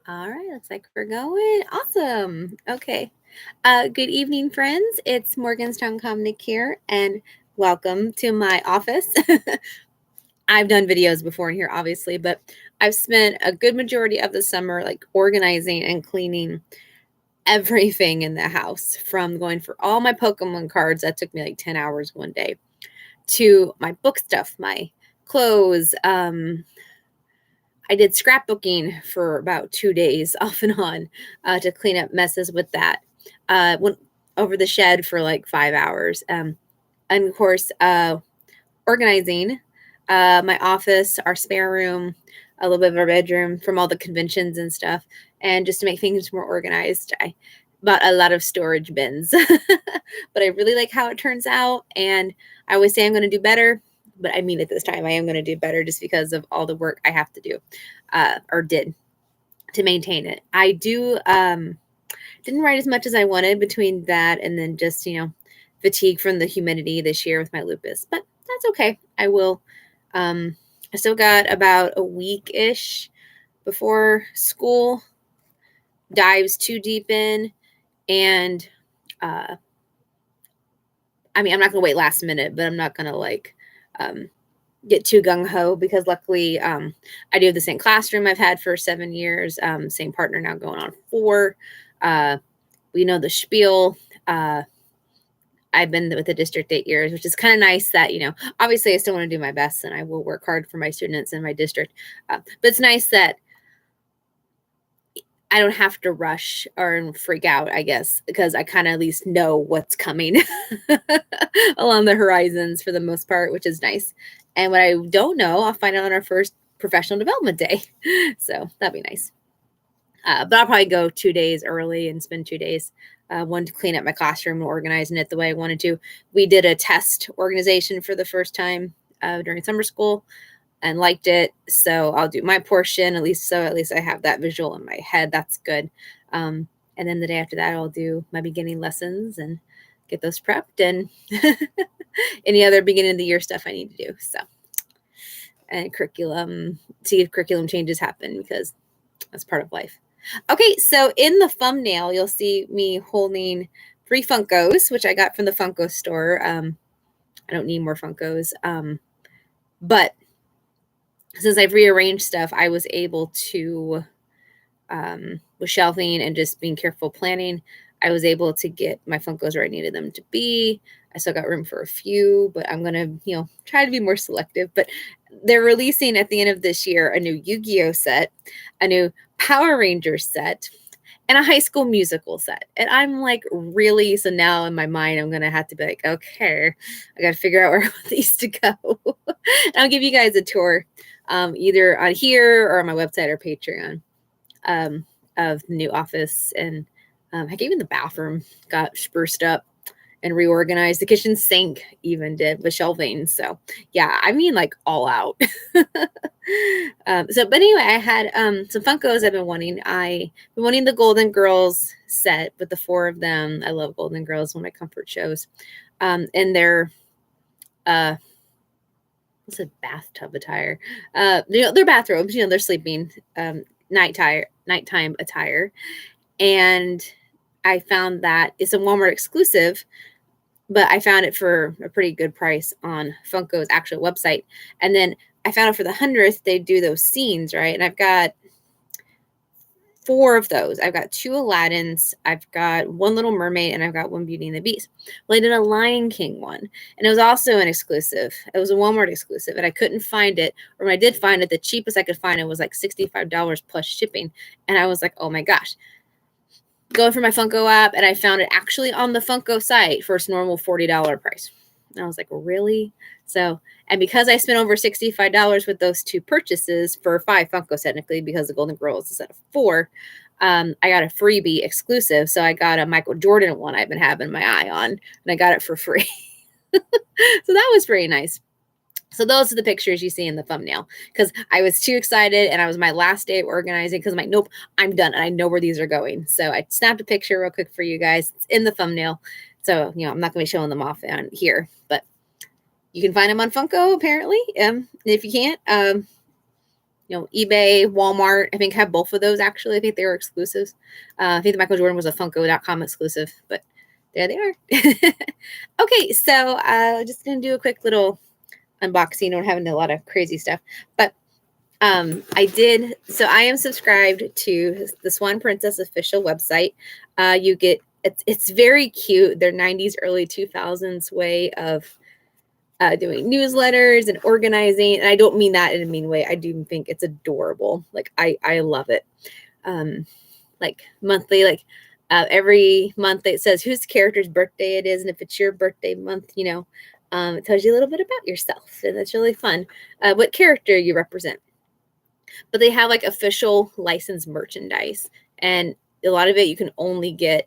All right, looks like we're going. Awesome. Okay. Good evening, friends. It's Morganstown Comic here, and welcome to my office. I've done videos before in here, obviously, but I've spent a good majority of the summer like organizing and cleaning everything in the house, from going for all my Pokemon cards that took me like 10 hours one day, to my book stuff, my clothes. I did scrapbooking for about 2 days off and on to clean up messes with that. Went over the shed for like 5 hours. And of course, organizing my office, our spare room, a little bit of our bedroom from all the conventions and stuff. And just to make things more organized, I bought a lot of storage bins. But I really like how it turns out. And I always say I'm going to do better, but I mean it this time. I am going to do better just because of all the work I have to do or did to maintain it. I didn't write as much as I wanted between that and then just, fatigue from the humidity this year with my lupus, but that's okay. I will. I still got about a week-ish before school dives too deep in. And, I'm not going to wait last minute, but I'm not going to get too gung-ho because luckily I do have the same classroom I've had for 7 years, same partner now going on 4. We know the spiel. I've been with the district 8 years, which is kind of nice that, obviously I still want to do my best and I will work hard for my students in my district. But it's nice that I don't have to rush or freak out, I guess, because I kind of at least know what's coming along the horizons for the most part, which is nice. And what I don't know, I'll find out on our first professional development day. So that'd be nice. But I'll probably go 2 days early and spend 2 days. One to clean up my classroom and organizing it the way I wanted to. We did a test organization for the first time during summer school and liked it. So I'll do my portion at least I have that visual in my head. That's good. And then the day after that, I'll do my beginning lessons and get those prepped and any other beginning of the year stuff I need to do. So, and curriculum, see if curriculum changes happen because that's part of life. Okay, so in the thumbnail, you'll see me holding 3 Funkos, which I got from the Funko store. I don't need more Funkos. But since I've rearranged stuff, I was able to, with shelving and just being careful planning, I was able to get my Funkos where I needed them to be. I still got room for a few, but I'm going to, try to be more selective. But they're releasing at the end of this year a new Yu-Gi-Oh set, a new Power Rangers set, and a High School Musical set. And I'm like, really? So now in my mind, I'm going to have to be like, okay, I got to figure out where I want these to go. And I'll give you guys a tour either on here or on my website or Patreon of the new office. And heck, even the bathroom got spruced up and reorganized. The kitchen sink even did with shelving. So yeah, like all out. But anyway, I had some Funkos I've been wanting. I've been wanting the Golden Girls set with the 4 of them. I love Golden Girls, one of my comfort shows. And their what's a bathtub attire? Their bathrobes, they're sleeping nighttime attire. And I found that it's a Walmart exclusive, but I found it for a pretty good price on Funko's actual website. And then I found out for the 100th, they do those scenes, right? And I've got 4 of those. I've got 2 Aladdins, I've got 1 Little Mermaid, and I've got 1 Beauty and the Beast. Well, I did a Lion King one, and it was also an exclusive. It was a Walmart exclusive, and I couldn't find it. Or when I did find it, the cheapest I could find it was like $65 plus shipping. And I was like, oh my gosh. Going for my Funko app, and I found it actually on the Funko site for its normal $40 price. And I was like, really? So, and because I spent over $65 with those 2 purchases for 5 Funkos technically, because the Golden Girls is at 4, I got a freebie exclusive. So I got a Michael Jordan one I've been having my eye on, and I got it for free. So that was pretty nice. So those are the pictures you see in the thumbnail, because I was too excited and I was my last day of organizing because I'm like, nope, I'm done. And I know where these are going. So I snapped a picture real quick for you guys. It's in the thumbnail. So, I'm not going to be showing them off on here, but you can find them on Funko apparently. If you can't, eBay, Walmart, I think have both of those actually. I think they were exclusives. I think the Michael Jordan was a Funko.com exclusive, but there they are. Okay, so just gonna do a quick little unboxing. Don't have a lot of crazy stuff, but I did. So I am subscribed to the Swan Princess official website. You get it's very cute. Their 90s, early 2000s way of doing newsletters and organizing. And I don't mean that in a mean way. I do think it's adorable. Like I love it. Like monthly, like every month it says whose character's birthday it is, and if it's your birthday month, it tells you a little bit about yourself, and that's really fun. What character you represent. But they have like official licensed merchandise, and a lot of it you can only get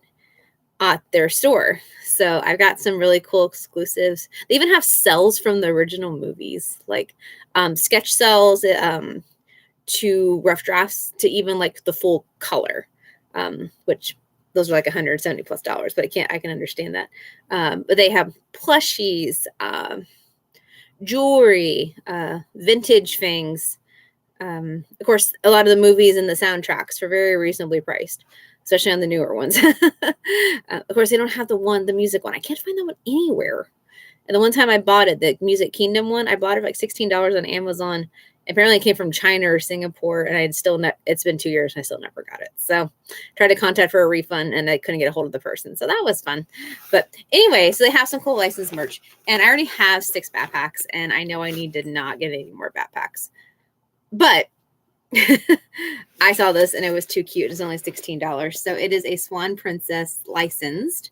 at their store. So I've got some really cool exclusives. They even have cells from the original movies, like sketch cells to rough drafts to even like the full color, which those are like $170+ but I can understand that. But they have plushies, jewelry, vintage things. Of course, a lot of the movies and the soundtracks are very reasonably priced, especially on the newer ones. Of course, they don't have the music one. I can't find that one anywhere. And the one time I bought it, the Music Kingdom one, I bought it for like $16 on Amazon. Apparently, it came from China or Singapore, and it's been 2 years and I still never got it. So, tried to contact for a refund, and I couldn't get a hold of the person. So that was fun. But anyway, so they have some cool licensed merch, and I already have 6 backpacks, and I know I need to not get any more backpacks. But I saw this and it was too cute. It's only $16. So it is a Swan Princess licensed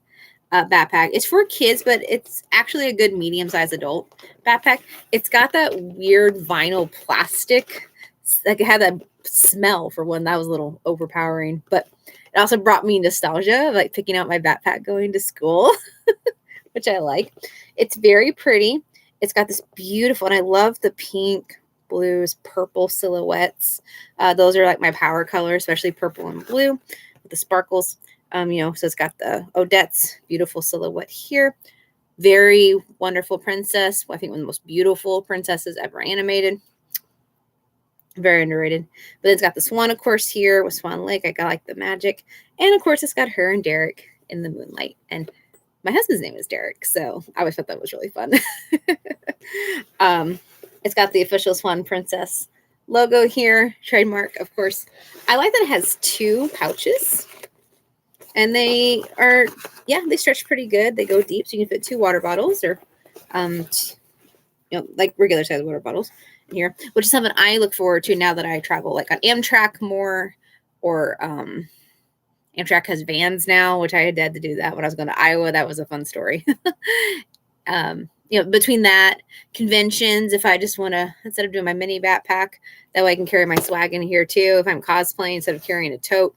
backpack. It's for kids, but it's actually a good medium-sized adult backpack. It's got that weird vinyl plastic. Like it had that smell for one that was a little overpowering, but it also brought me nostalgia of like picking out my backpack going to school, which I like. It's very pretty. It's got this beautiful, and I love the pink, blues, purple silhouettes. Those are like my power color, especially purple and blue with the sparkles. So it's got the Odette's beautiful silhouette here. Very wonderful princess. I think one of the most beautiful princesses ever animated. Very underrated. But it's got the Swan, of course, here with Swan Lake. I like the magic. And of course, it's got her and Derek in the moonlight. And my husband's name is Derek, so I always thought that was really fun. It's got the official Swan Princess logo here, trademark, of course. I like that it has 2 pouches, and they stretch pretty good. They go deep, so you can fit 2 water bottles or, like regular size water bottles in here, which is something I look forward to now that I travel like on Amtrak more, or Amtrak has vans now, which I had to do that when I was going to Iowa. That was a fun story. Between that, conventions, if I just want to, instead of doing my mini backpack, that way I can carry my swag in here too. If I'm cosplaying, instead of carrying a tote,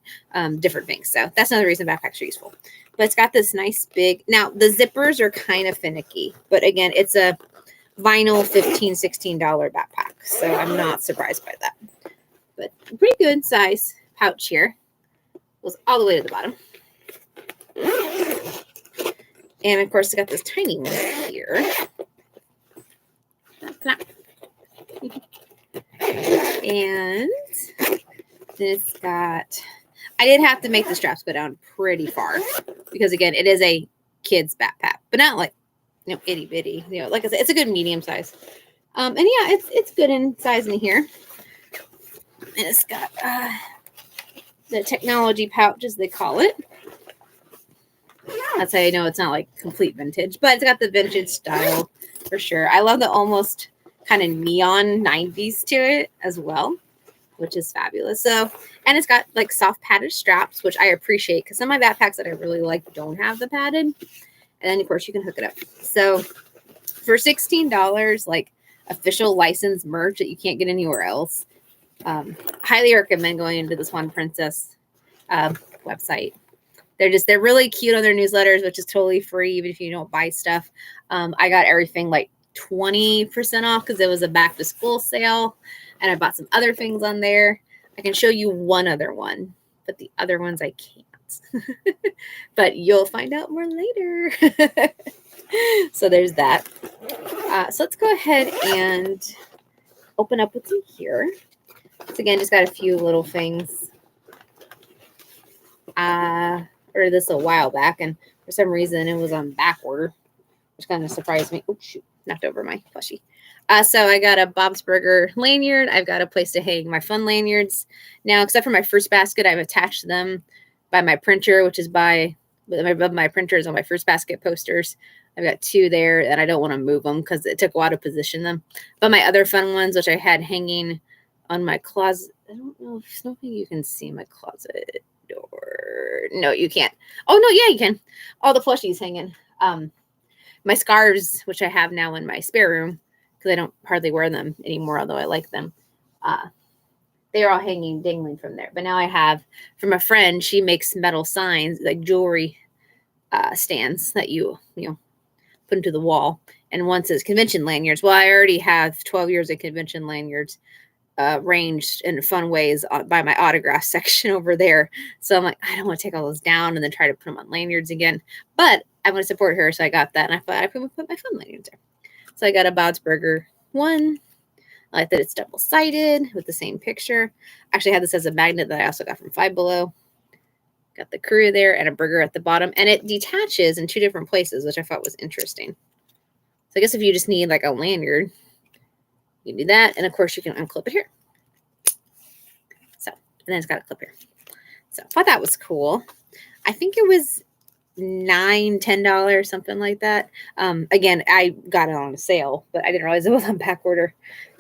different things. So that's another reason backpacks are useful. But it's got this nice big, now the zippers are kind of finicky, but again, it's a vinyl $15, $16 backpack. So I'm not surprised by that. But pretty good size pouch here. Goes all the way to the bottom. And of course, I got this tiny one here. And then it's got, I did have to make the straps go down pretty far because, again, it is a kid's backpack, but not like, itty bitty. Like I said, it's a good medium size. And yeah, it's good in size in here. And it's got the technology pouch, as they call it. That's how you know it's not like complete vintage, but it's got the vintage style for sure. I love the almost kind of neon 90s to it as well, which is fabulous. So, and it's got like soft padded straps, which I appreciate because some of my backpacks that I really like don't have the padded. And then of course you can hook it up. So for $16, like official licensed merch that you can't get anywhere else, highly recommend going into the Swan Princess website. They're really cute on their newsletters, which is totally free, even if you don't buy stuff. I got everything like 20% off because it was a back to school sale, and I bought some other things on there. I can show you one other one, but the other ones I can't. But you'll find out more later. So there's that. So let's go ahead and open up what's in here. So again, just got a few little things. Ordered this a while back, and for some reason it was on back order, which kind of surprised me. Oh shoot, knocked over my plushie. So I got a Bob's Burger lanyard. I've got a place to hang my fun lanyards. Now, except for my first basket, I've attached them by my printer, which is above my printers on my first basket posters. I've got 2 there, and I don't want to move them because it took a while to position them. But my other fun ones, which I had hanging on my closet, I don't know if you can see my closet door. No, you can't. Oh, no, yeah, you can. All the plushies hanging. My scarves, which I have now in my spare room, because I don't hardly wear them anymore, although I like them. They're all hanging, dangling from there. But now I have, from a friend, she makes metal signs, like jewelry stands that you put into the wall. And one says convention lanyards. Well, I already have 12 years of convention lanyards arranged in fun ways by my autograph section over there. So I'm like, I don't want to take all those down and then try to put them on lanyards again. But I want to support her, so I got that. And I thought I could put my fun lanyards there. So I got a Bob's Burger one. I like that it's double-sided with the same picture. Actually, I had this as a magnet that I also got from Five Below. Got the crew there and a burger at the bottom. And it detaches in 2 different places, which I thought was interesting. So I guess if you just need like a lanyard, you can do that. And of course, you can unclip it here. So, and then it's got a clip here. So I thought that was cool. I think it was $9, $10, something like that. Again, I got it on a sale, but I didn't realize it was on back order.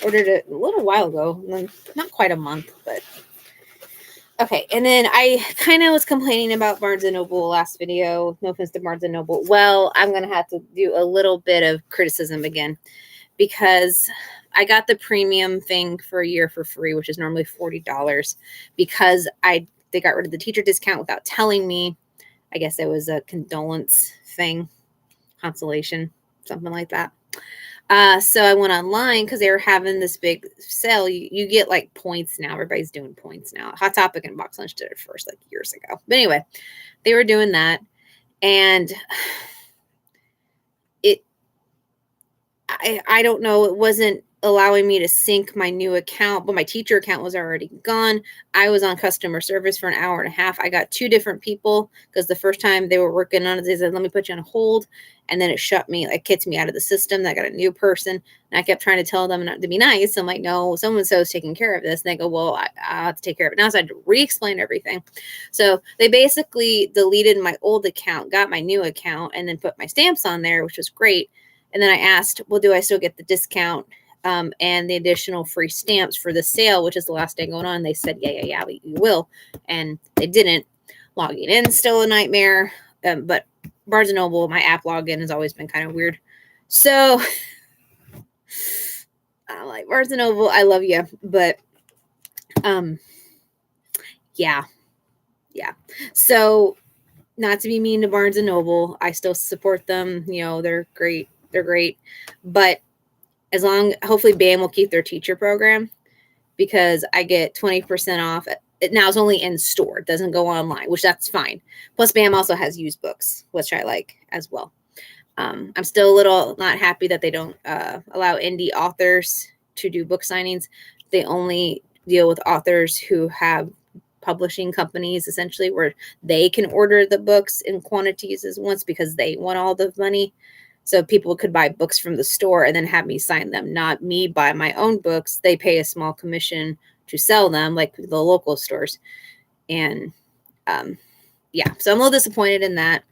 Ordered it a little while ago, not quite a month, but okay. And then I kind of was complaining about Barnes & Noble last video. No offense to Barnes & Noble. Well, I'm going to have to do a little bit of criticism again, because I got the premium thing for a year for free, which is normally $40, because they got rid of the teacher discount without telling me. I guess it was a condolence thing, consolation, something like that. So I went online because they were having this big sale. You get like points now. Everybody's doing points now. Hot Topic and Box Lunch did it first, like years ago. But anyway, they were doing that, and I don't know. It wasn't allowing me to sync my new account, but my teacher account was already gone. I was on customer service for an hour and a half. I got 2 different people because the first time they were working on it, they said, let me put you on hold. And then it shut me, like kicked me out of the system. I got a new person. And I kept trying to tell them not to be nice. I'm like, no, so-and-so is taking care of this. And they go, well, I have to take care of it now. So I had to re-explain everything. So they basically deleted my old account, got my new account, and then put my stamps on there, which was great. And then I asked, well, do I still get the discount and the additional free stamps for the sale, which is the last day going on? They said, yeah, you will. And they didn't. Logging in still a nightmare. But Barnes & Noble, my app login has always been kind of weird. So I'm like, Barnes & Noble, I love you. But yeah. So not to be mean to Barnes & Noble, I still support them. They're great. But hopefully BAM will keep their teacher program, because I get 20% off. Now it's only in store. It doesn't go online, which that's fine. Plus BAM also has used books, which I like as well. I'm still a little not happy that they don't allow indie authors to do book signings. They only deal with authors who have publishing companies, essentially, where they can order the books in quantities as once, because they want all the money. So people could buy books from the store and then have me sign them, not me buy my own books. They pay a small commission to sell them, like the local stores. And so I'm a little disappointed in that.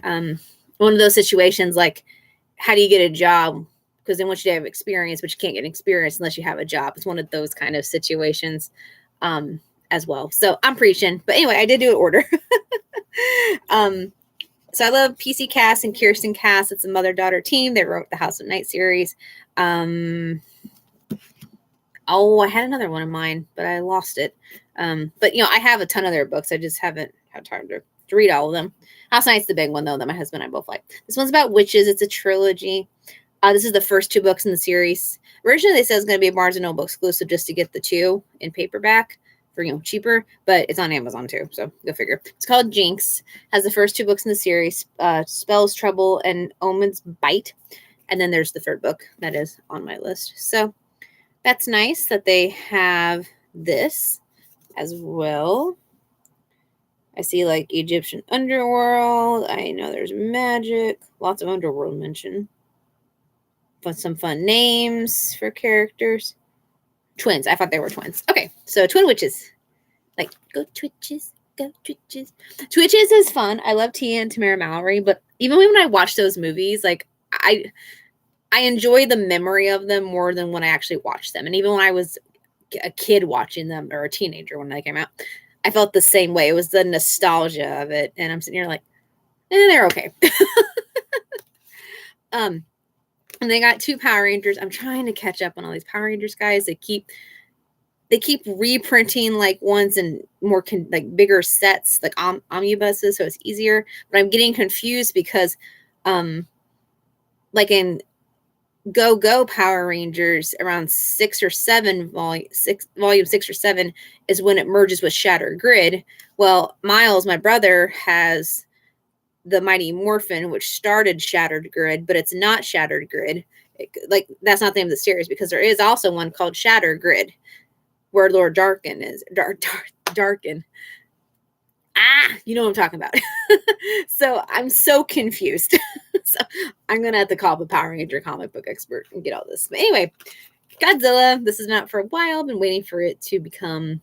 One of those situations, like, how do you get a job? Because they want you to have experience, but you can't get experience unless you have a job. It's one of those kind of situations as well. So I'm preaching. But anyway, I did do an order. So I love PC Cast and Kirsten Cast. It's a mother-daughter team. They wrote the House of Night series. I had another one of mine, but I lost it. But I have a ton of their books. I just haven't had time to read all of them. House of Night's the big one, though, that my husband and I both like. This one's about witches. It's a trilogy. This is the first 2 books in the series. Originally, they said it was going to be a Barnes & Noble exclusive just to get the 2 in paperback for cheaper, but it's on Amazon too, so go figure. It's called Jinx. Has the first 2 books in the series, Spells, Trouble, and Omens Bite, and then there's the 3rd book that is on my list. So that's nice that they have this as well. I see like Egyptian underworld. I know there's magic. Lots of underworld mention. But some fun names for characters. Twins. I thought they were twins. Okay, so twin witches. Like, go Twitches. Go Twitches. Twitches is fun. I love Tia and Tamara Mallory, but even when I watch those movies, like I enjoy the memory of them more than when I actually watched them. And even when I was a kid watching them, or a teenager when they came out, I felt the same way. It was the nostalgia of it. And I'm sitting here like, they're okay. And they got 2 Power Rangers. I'm trying to catch up on all these Power Rangers guys. They keep reprinting like ones and more like bigger sets, like omnibuses, so it's easier. But I'm getting confused because, like in Go Power Rangers, around 6 or 7 volume 6 or 7 is when it merges with Shattered Grid. Well, Miles, my brother, has the Mighty Morphin, which started Shattered Grid, but it's not Shattered Grid. Like, that's not the name of the series, because there is also one called Shattered Grid, where Lord Darkin is. Darkin. You know what I'm talking about. So I'm so confused. So I'm going to have to call up a Power Ranger comic book expert and get all this. But anyway, Godzilla. This has been out for a while. I've been waiting for it to become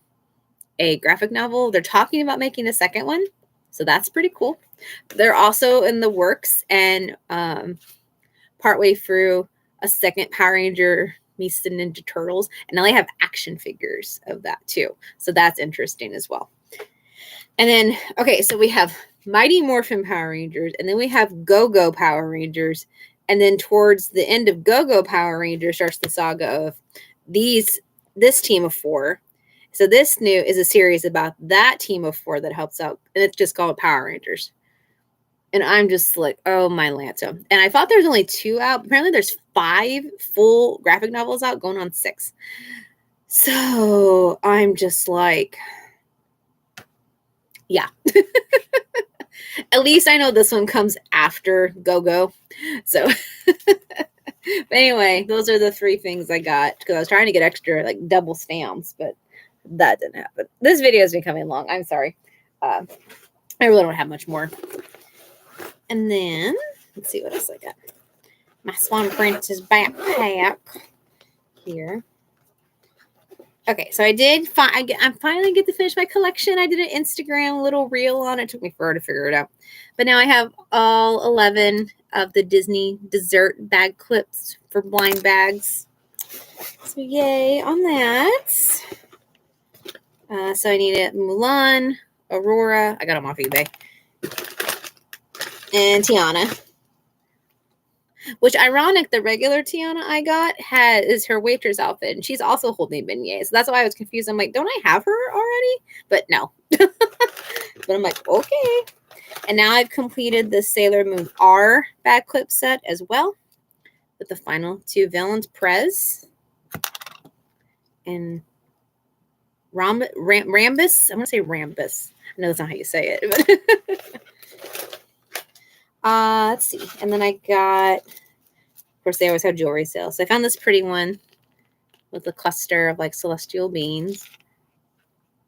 a graphic novel. They're talking about making a second one, so that's pretty cool. They're also in the works and partway through a second Power Ranger meets the Ninja Turtles, and now they have action figures of that too. So that's interesting as well. And then, okay, so we have Mighty Morphin Power Rangers, and then we have Go Power Rangers, and then towards the end of Go Power Rangers starts the saga of this team of 4. So this new is a series about that team of 4 that helps out, and it's just called Power Rangers. And I'm just like, oh my Lanto. And I thought there's only 2 out. Apparently there's 5 full graphic novels out, going on 6. So I'm just like, yeah. At least I know this one comes after Go. So but anyway, those are the 3 things I got, because I was trying to get extra, like, double stamps, but that didn't happen. This video has been coming long. I'm sorry. I really don't have much more. And then, let's see what else I got. My Swan Princess backpack here. Okay, so I finally get to finish my collection. I did an Instagram little reel on it. It took me forever to figure it out. But now I have all 11 of the Disney dessert bag clips for blind bags. So yay on that. So I needed Mulan, Aurora. I got them off eBay. And Tiana. Which, ironic, the regular Tiana I got is her waitress outfit, and she's also holding beignets. So that's why I was confused. I'm like, don't I have her already? But no. But I'm like, okay. And now I've completed the Sailor Moon R bag clip set as well, with the final 2 villains, Prez and Rambus. I'm going to say Rambus. I know that's not how you say it. But let's see. And then I got, of course, they always have jewelry sales. So I found this pretty one with a cluster of like celestial beans.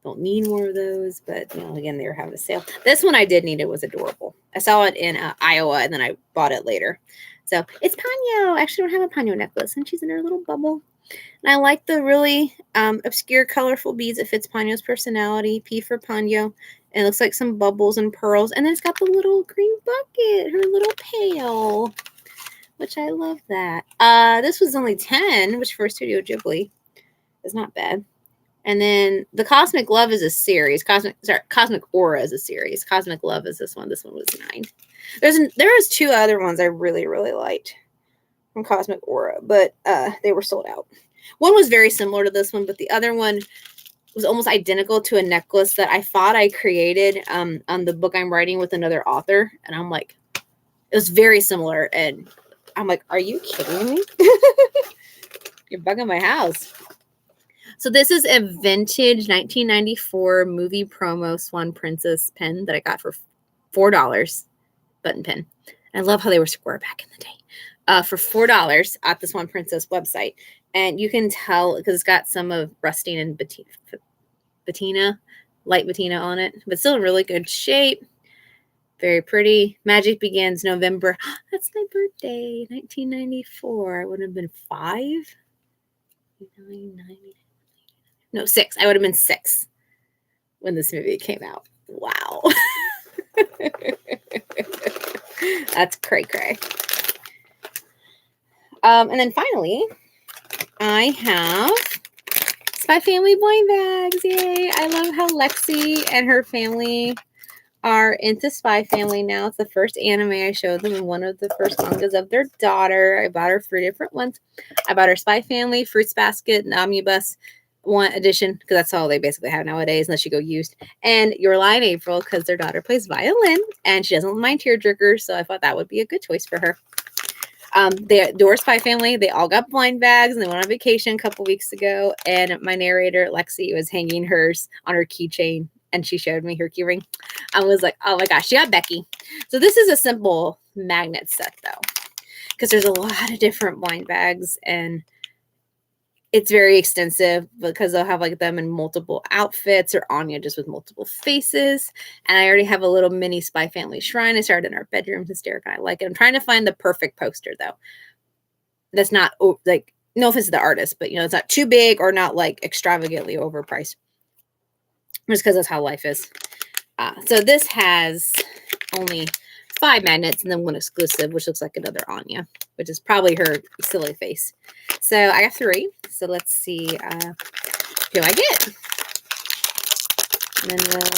Don't need more of those, but you know, again, they were having a sale. This one I did need. It was adorable. I saw it in Iowa, and then I bought it later. So it's Ponyo. I actually don't have a Ponyo necklace, and she's in her little bubble. And I like the really obscure, colorful beads. It fits Ponyo's personality. P for Ponyo. And it looks like some bubbles and pearls. And then it's got the little green bucket, her little pail, which I love that. This was only 10, which for Studio Ghibli is not bad. And then the Cosmic Love is a series. Cosmic Aura is a series. Cosmic Love is this one. This one was 9. There was 2 other ones I really, really liked from Cosmic Aura, but they were sold out. One was very similar to this one, but the other one was almost identical to a necklace that I thought I created on the book I'm writing with another author. And I'm like, it was very similar. And I'm like, are you kidding me? You're bugging my house. So this is a vintage 1994 movie promo Swan Princess pen that I got for $4. Button pen. I love how they were square back in the day. For $4 at the Swan Princess website. And you can tell because it's got some of rusting and patina, light patina on it, but still in really good shape. Very pretty. Magic begins November. That's my birthday, 1994. I would have been 5. No, 6. I would have been 6 when this movie came out. Wow. That's cray-cray. And then finally, I have Spy Family blind bags. Yay. I love how Lexi and her family are into Spy Family now. It's the first anime I showed them and one of the first mangas of their daughter. I bought her 3 different ones. I bought her Spy Family, Fruits Basket, and Omnibus one edition because that's all they basically have nowadays unless you go used. And Your Lie in April because their daughter plays violin and she doesn't mind tearjerkers, so I thought that would be a good choice for her. They adore Spy Family. They all got blind bags and they went on vacation a couple weeks ago. And my narrator, Lexi, was hanging hers on her keychain and she showed me her key ring. I was like, oh my gosh, she got Becky. So this is a simple magnet set though, because there's a lot of different blind bags and it's very extensive because they'll have like them in multiple outfits or Anya just with multiple faces. And I already have a little mini Spy Family shrine. I started in our bedrooms and Derek and I like it. I'm trying to find the perfect poster though. That's not like, no offense to the artist, but it's not too big or not like extravagantly overpriced. Just because that's how life is. So this has only 5 magnets and then 1 exclusive, which looks like another Anya, which is probably her silly face. So I got 3. So let's see who I get. And then we'll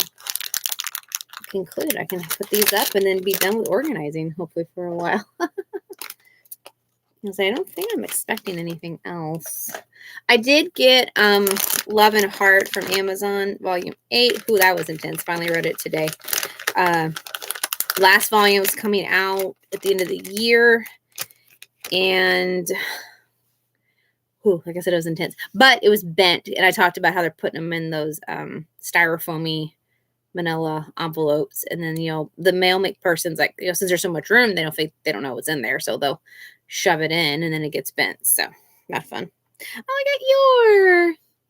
conclude. I can put these up and then be done with organizing, hopefully for a while. Because I don't think I'm expecting anything else. I did get Love and Heart from Amazon, Volume 8. Ooh, that was intense. Finally read it today. Last volume is coming out at the end of the year. And, like I said, it was intense. But it was bent. And I talked about how they're putting them in those styrofoamy manila envelopes. And then, the mail person's like, since there's so much room, they don't know what's in there. So they'll shove it in and then it gets bent. So not fun. Oh, I got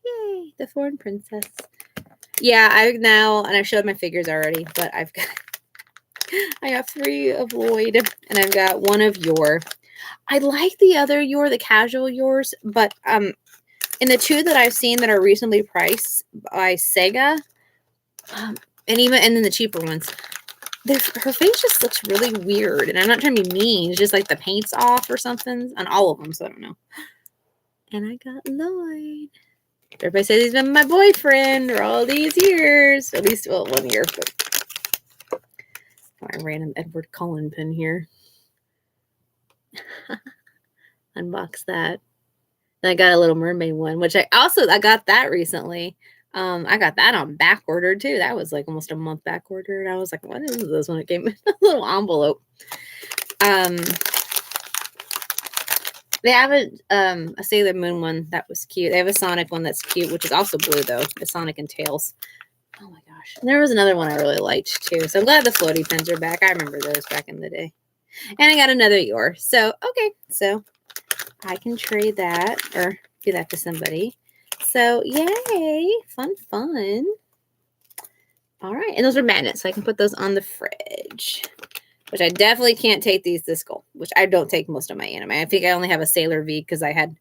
yay, the Foreign Princess. Yeah, I've showed my figures already, but I got 3 of Lloyd and I've got 1 of Yor. I like the other Yor, the casual Yors, but in the 2 that I've seen that are reasonably priced by Sega, and then the cheaper ones, her face just looks really weird. And I'm not trying to be mean. It's just like the paint's off or something on all of them. So I don't know. And I got Lloyd. Everybody says he's been my boyfriend for all these years. At least, 1 year. But my random Edward Cullen pin here. Unbox that. Then I got a Little Mermaid one, which I got that recently. I got that on back order too. That was like almost a month back order. And I was like, what is this when it came in a little envelope? They have a Sailor Moon one that was cute. They have a Sonic one that's cute, which is also blue though. The Sonic and Tails. Oh my gosh. And there was another one I really liked too. So I'm glad the floaty pins are back. I remember those back in the day. And I got another Yor. So, okay. So I can trade that or do that to somebody. So, yay. Fun. All right. And those are magnets. So I can put those on the fridge. Which I definitely can't take these this go. Which I don't take most of my anime. I think I only have a Sailor V because I had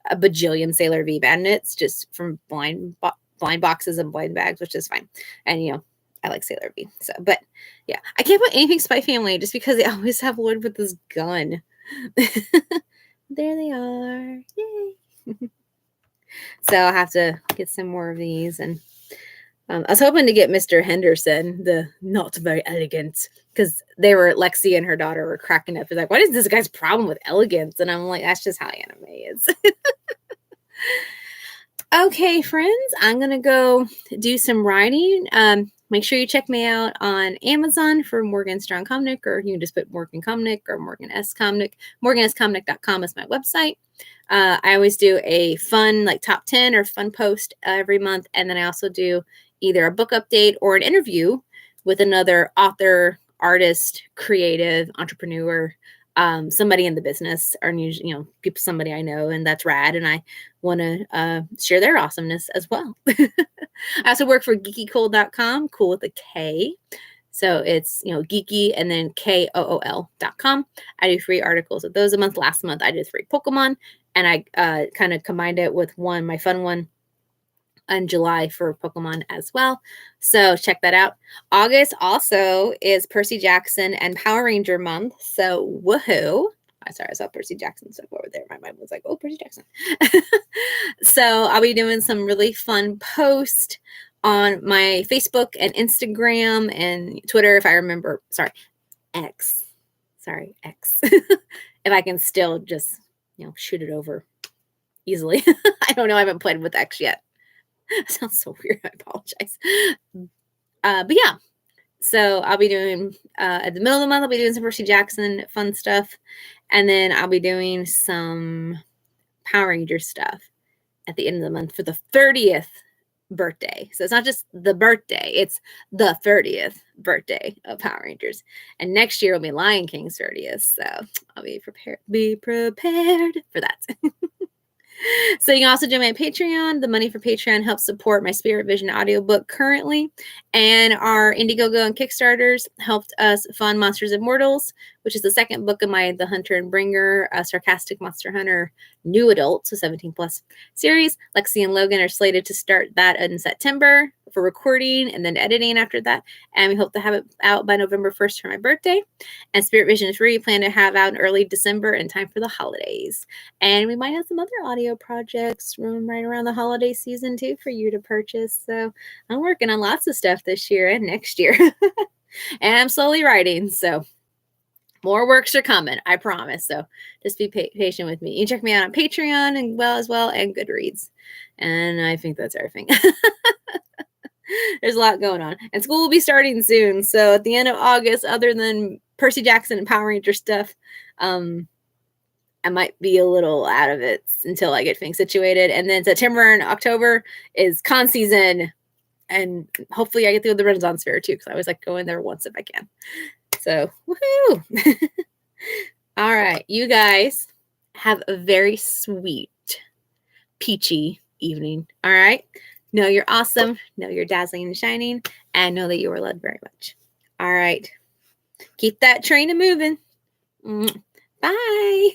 a bajillion Sailor V magnets just from blind boxes and blind bags, which is fine. And, I like Sailor V. So, but, yeah. I can't put anything Spy Family just because they always have Lloyd with this gun. There they are. Yay. So I'll have to get some more of these. And I was hoping to get Mr. Henderson, the not very elegant, because Lexi and her daughter were cracking up. They're like, what is this guy's problem with elegance? And I'm like, that's just how anime is. Okay, friends, I'm going to go do some writing. Make sure you check me out on Amazon for Morgan Strong Comic, or you can just put Morgan Comic or Morgan S Comic. MorganSComic.com is my website. I always do a fun, top 10 or fun post every month. And then I also do either a book update or an interview with another author, artist, creative, entrepreneur somebody in the business, or usually, people, somebody I know, and that's rad. And I want to share their awesomeness as well. I also work for geekycool.com, cool with a K. So it's, geeky and then KOOL.com. I do free articles with those a month. Last month I did 3 Pokemon, and I kind of combined it with my fun one in July for Pokemon as well. So check that out. August also is Percy Jackson and Power Ranger month. So woohoo. Sorry, I saw Percy Jackson stuff over there. My mind was like, oh, Percy Jackson. So I'll be doing some really fun posts on my Facebook and Instagram and Twitter, if I remember. Sorry, X. If I can still just, shoot it over easily. I don't know. I haven't played with X yet. Sounds so weird. I apologize. But yeah, so I'll be doing, at the middle of the month, I'll be doing some Percy Jackson fun stuff. And then I'll be doing some Power Ranger stuff at the end of the month for the 30th birthday. So it's not just the birthday, it's the 30th birthday of Power Rangers. And next year will be Lion King's 30th. So I'll be prepared for that. So you can also join my Patreon. The money for Patreon helps support my Spirit Vision audiobook currently. And our Indiegogo and Kickstarters helped us fund Monsters Immortals, which is the second book of my The Hunter and Bringer, a sarcastic monster hunter, new adult, so 17 plus series. Lexi and Logan are slated to start that in September for recording and then editing after that. And we hope to have it out by November 1st for my birthday. And Spirit Vision 3 plan to have out in early December in time for the holidays. And we might have some other audio projects right around the holiday season too for you to purchase. So I'm working on lots of stuff this year and next year. And I'm slowly writing. So more works are coming, I promise. So just be patient with me. You can check me out on Patreon as well and Goodreads. And I think that's everything. There's a lot going on. And school will be starting soon. So at the end of August, other than Percy Jackson and Power Ranger stuff, I might be a little out of it until I get things situated. And then September and October is con season. And hopefully I get to go to the Renaissance Fair too, because I always like going there once if I can. So, woohoo! All right, you guys have a very sweet, peachy evening. All right? Know you're awesome. Know you're dazzling and shining. And know that you are loved very much. All right. Keep that train moving. Bye.